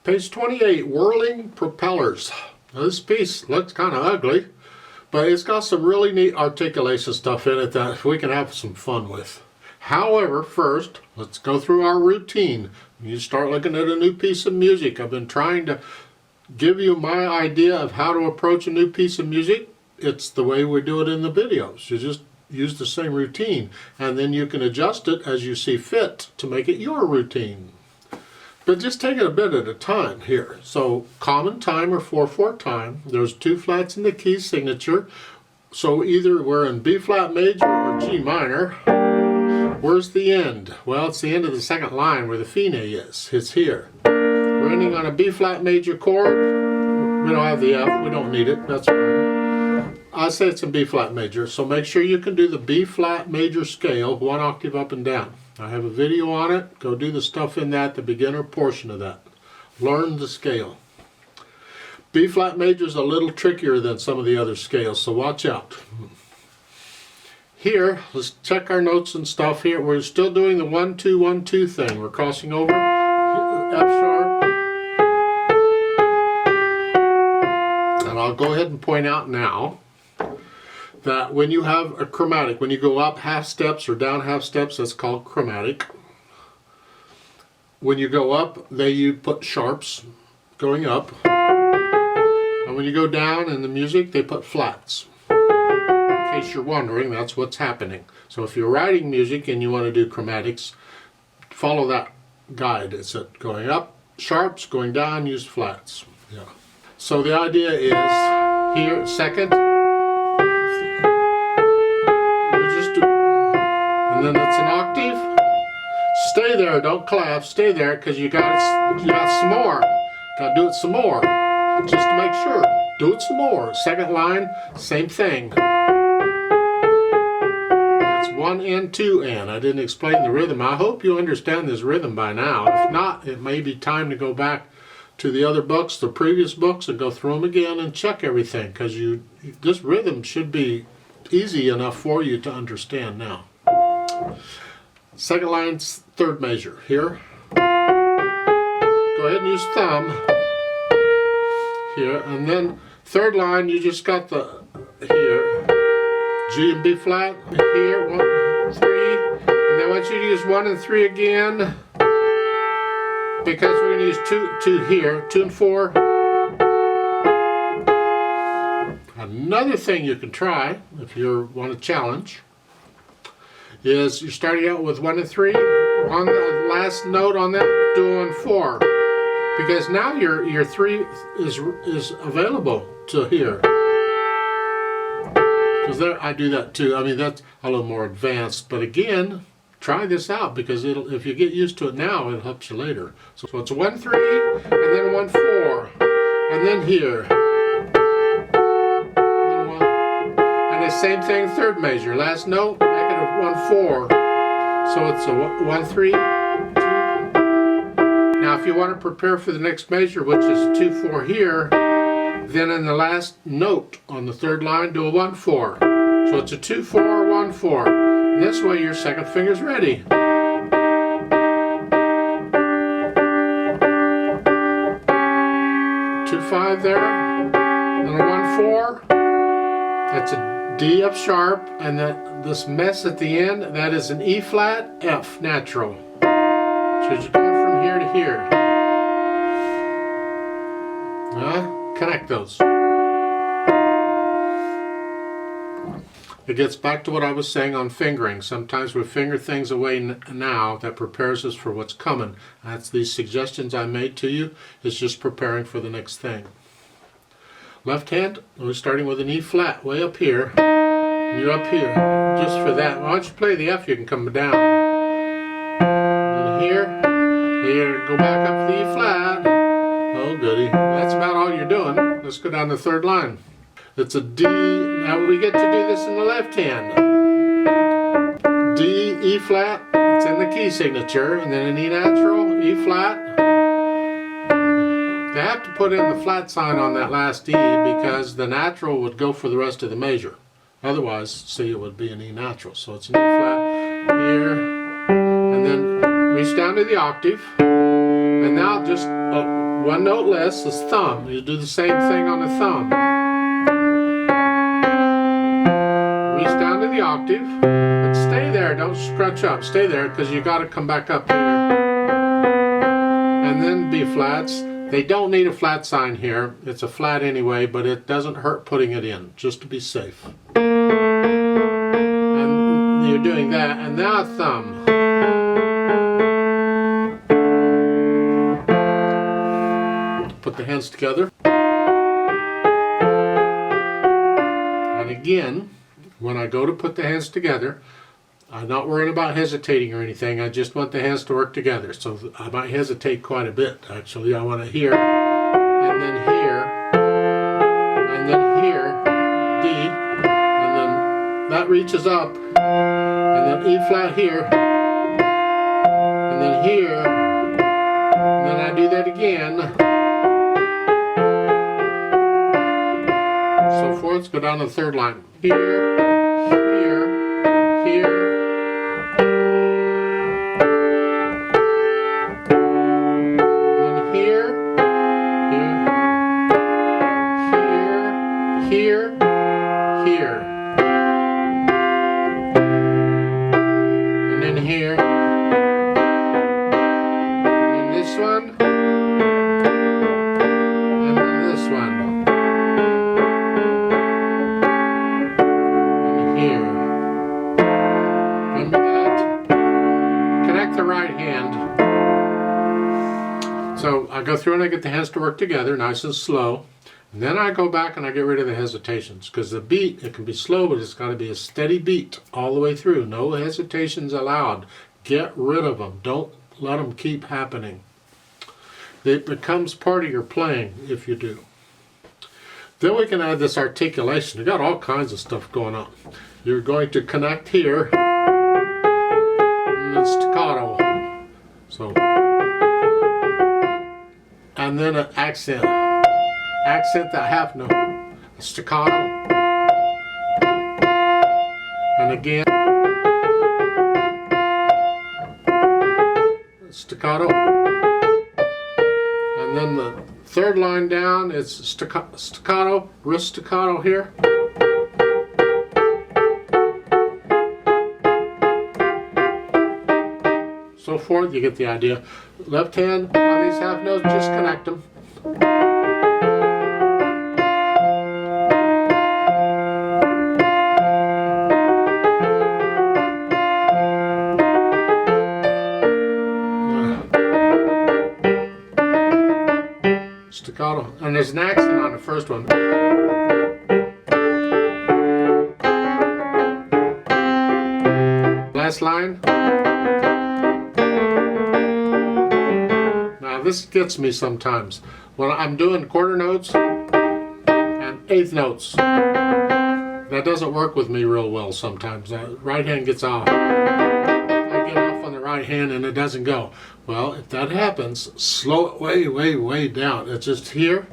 Page 28, Whirling Propellers. Now, this piece looks kind of ugly, but it's got some really neat articulation stuff in it that we can have some fun with. However, first, let's go through our routine. You start looking at a new piece of music. I've been trying to give you my idea of how to approach a new piece of music. It's the way we do it in the videos. You just use the same routine, and then you can adjust it as you see fit to make it your routine. But just take it a bit at a time here. So common time or 4/4 time. There's 2 flats in the key signature. So either we're in B flat major or G minor. Where's the end? Well, it's the end of the second line where the fine is. It's here. We're ending on a B flat major chord. We don't have the F. We don't need it. That's fine. I say it's in B flat major. So make sure you can do the B flat major scale 1 octave up and down. I have a video on it. Go do the stuff in that, the beginner portion of that. Learn the scale. B flat major is a little trickier than some of the other scales, so watch out. Here, let's check our notes and stuff here. We're still doing the 1-2-1-2 thing. We're crossing over F sharp. And I'll go ahead and point out now that when you have a chromatic, when you go up half steps or down half steps, that's called chromatic. When you go up, you put sharps going up. And when you go down in the music, they put flats. In case you're wondering, that's what's happening. So if you're writing music and you want to do chromatics, follow that guide. It's going up, sharps, going down, use flats. Yeah. So the idea is here, second, and then it's an octave. Stay there, don't collapse, stay there, because you got some more. Got to do it some more, just to make sure. Do it some more. Second line, same thing. That's 1 and 2 and. I didn't explain the rhythm. I hope you understand this rhythm by now. If not, it may be time to go back to the other books, the previous books, and go through them again and check everything, because this rhythm should be easy enough for you to understand now. Second line's 3rd measure here. Go ahead and use thumb here, and then 3rd line you just got the here G and B flat here 1, 3, and then I want you to use 1 and 3 again because we're going to use 2 here, 2 and 4. Another thing you can try if you want a challenge is you're starting out with 1 and 3 on the last note on that, do 1 4, because now your 3 is available to hear. Because there I do that too. I mean, that's a little more advanced, but again, try this out, because if you get used to it now, it helps you later. So it's 1 3 and then 1 4, and then here. Same thing, 3rd measure. Last note, make it a 1 4. So it's a 1 3 2. Now, if you want to prepare for the next measure, which is 2 4 here, then in the last note on the 3rd line, do a 1 4. So it's a 2 4 1 4. And this way, your second finger's ready. 2 5 there, then a 1 4. That's a D F sharp, and this mess at the end, that is an E flat F natural. So you're going from here to here. Connect those. It gets back to what I was saying on fingering. Sometimes we finger things away now that prepares us for what's coming. That's these suggestions I made to you. It's just preparing for the next thing. Left hand, we're starting with an E flat way up here. And you're up here. Just for that. Why don't you play the F, you can come down. And here, go back up to the E flat. Oh goody. That's about all you're doing. Let's go down the 3rd line. It's a D. Now we get to do this in the left hand. D, E flat, it's in the key signature, and then an E natural, E flat. They have to put in the flat sign on that last E because the natural would go for the rest of the measure. Otherwise, see, it would be an E natural. So it's an E flat here, and then reach down to the octave, and now just one note less is thumb. You do the same thing on the thumb. Reach down to the octave, but stay there, don't scrunch up. Stay there because you got to come back up here. And then B flats. They don't need a flat sign here. It's a flat anyway, but it doesn't hurt putting it in, just to be safe. And you're doing that, and now thumb. Put the hands together. And again, when I go to put the hands together, I'm not worrying about hesitating or anything. I just want the hands to work together. So I might hesitate quite a bit, actually. I want to here, and then here, and then here, D, and then that reaches up, and then E flat here, and then here, and then I do that again. So forth, go down to the third line. Here, here, here. Here, here, and then here, and then this one, and then this one, and here. Remember that? Connect the right hand. So I go through and I get the hands to work together, nice and slow. And then I go back and I get rid of the hesitations, because the beat, it can be slow, but it's got to be a steady beat all the way through. No hesitations allowed. Get rid of them. Don't let them keep happening. It becomes part of your playing if you do. Then we can add this articulation. You got all kinds of stuff going on. You're going to connect here, and it's staccato. So, and then an accent. Accent that half note, staccato, and again, staccato, and then the third line down is staccato, wrist staccato here, so forth. You get the idea. Left hand on these half notes, just connect them. Staccato, and there's an accent on the first one. Last line. Now this gets me sometimes when I'm doing quarter notes and eighth notes. That doesn't work with me real well sometimes. The right hand gets off. I get off on the right hand and it doesn't go. Well, if that happens, slow it way, way, way down. It's just here.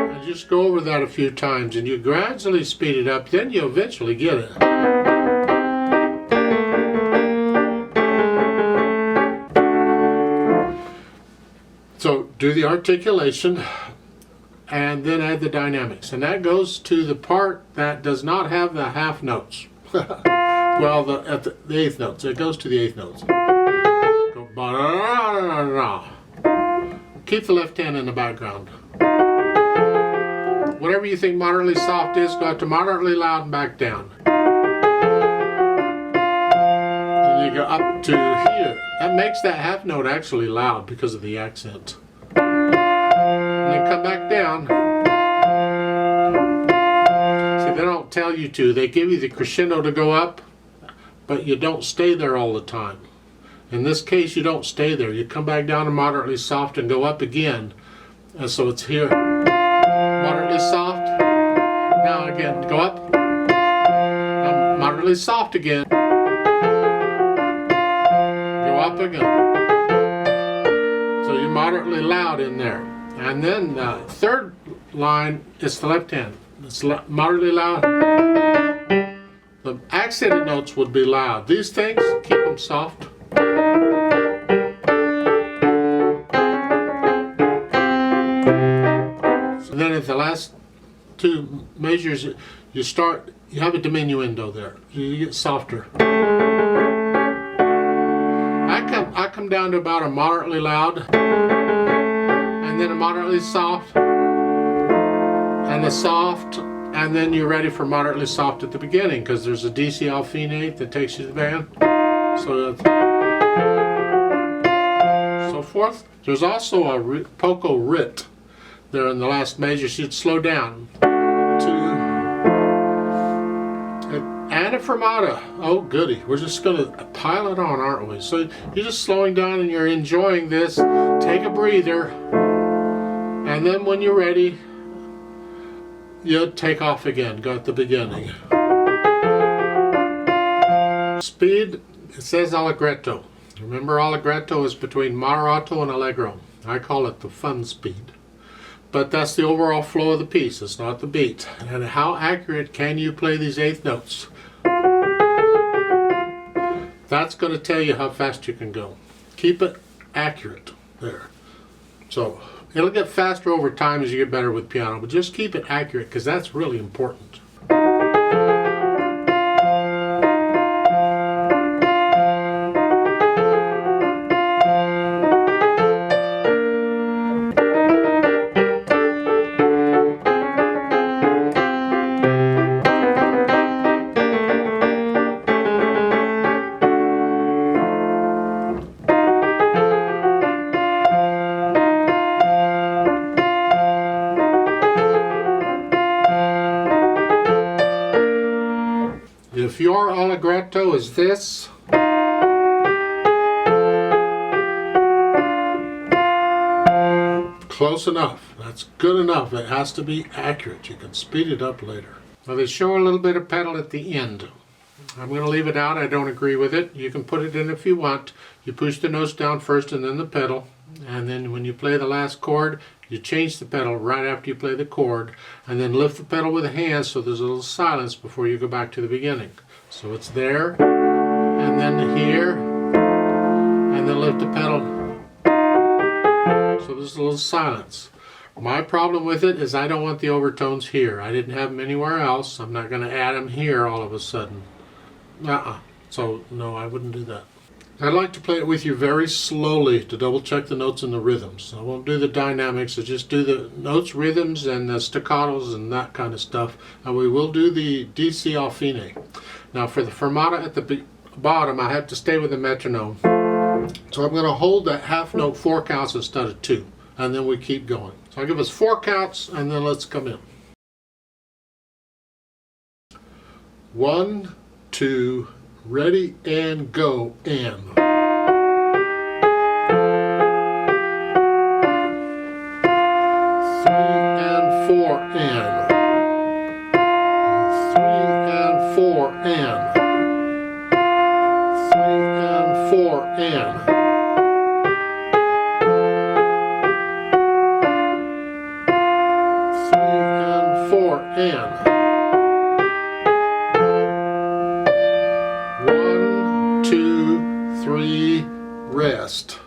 And just go over that a few times and you gradually speed it up, then you eventually get it. So do the articulation and then add the dynamics, and that goes to the part that does not have the half notes. Well, at the eighth notes, it goes to the eighth notes. Go ba-da-da-da-da-da. Keep the left hand in the background. Whatever you think moderately soft is, go out to moderately loud and back down. And you go up to here. That makes that half note actually loud because of the accent. And then come back down. See, they don't tell you to. They give you the crescendo to go up, but you don't stay there all the time. In this case, you don't stay there. You come back down to moderately soft and go up again. And so it's here. Moderately soft. Now again, go up. Now moderately soft again. Go up again. So you're moderately loud in there. And then the third line is the left hand. It's moderately loud. The accented notes would be loud. These things, keep them soft. And then at the last two measures, you have a diminuendo there. You get softer. I come down to about a moderately loud, and then a moderately soft, and a soft, and then you're ready for moderately soft at the beginning, because there's a DC Alfine that takes you to the band. So forth. There's also a poco rit there in the last measure. So you'd slow down and a fermata. Oh goody, we're just gonna pile it on, aren't we? So you're just slowing down and you're enjoying this. Take a breather, and then when you're ready, you take off again. Go at the beginning. Speed, it says allegretto. Remember, allegretto is between moderato and allegro. I call it the fun speed. But that's the overall flow of the piece. It's not the beat. And how accurate can you play these eighth notes? That's going to tell you how fast you can go. Keep it accurate there. So it'll get faster over time as you get better with piano, but just keep it accurate, because that's really important. If your allegretto is this, close enough. That's good enough. It has to be accurate. You can speed it up later. Now they show a little bit of pedal at the end. I'm going to leave it out. I don't agree with it. You can put it in if you want. You push the notes down first and then the pedal. And then when you play the last chord, you change the pedal right after you play the chord. And then lift the pedal with a hand so there's a little silence before you go back to the beginning. So it's there, and then here, and then lift the pedal. So there's a little silence. My problem with it is I don't want the overtones here. I didn't have them anywhere else. I'm not going to add them here all of a sudden. So no, I wouldn't do that. I'd like to play it with you very slowly to double check the notes and the rhythms. I won't do the dynamics, I just do the notes, rhythms, and the staccatos and that kind of stuff. And we will do the DC Alfine. Now for the fermata at the bottom, I have to stay with the metronome. So I'm going to hold that half note 4 counts instead of 2. And then we keep going. So I'll give us 4 counts, and then let's come in. 1, 2, ready, and go, and. 3 and 4, and. 3 and 4, and. 3 and 4, and. 3 and 4, and. 1, 2, 3, rest.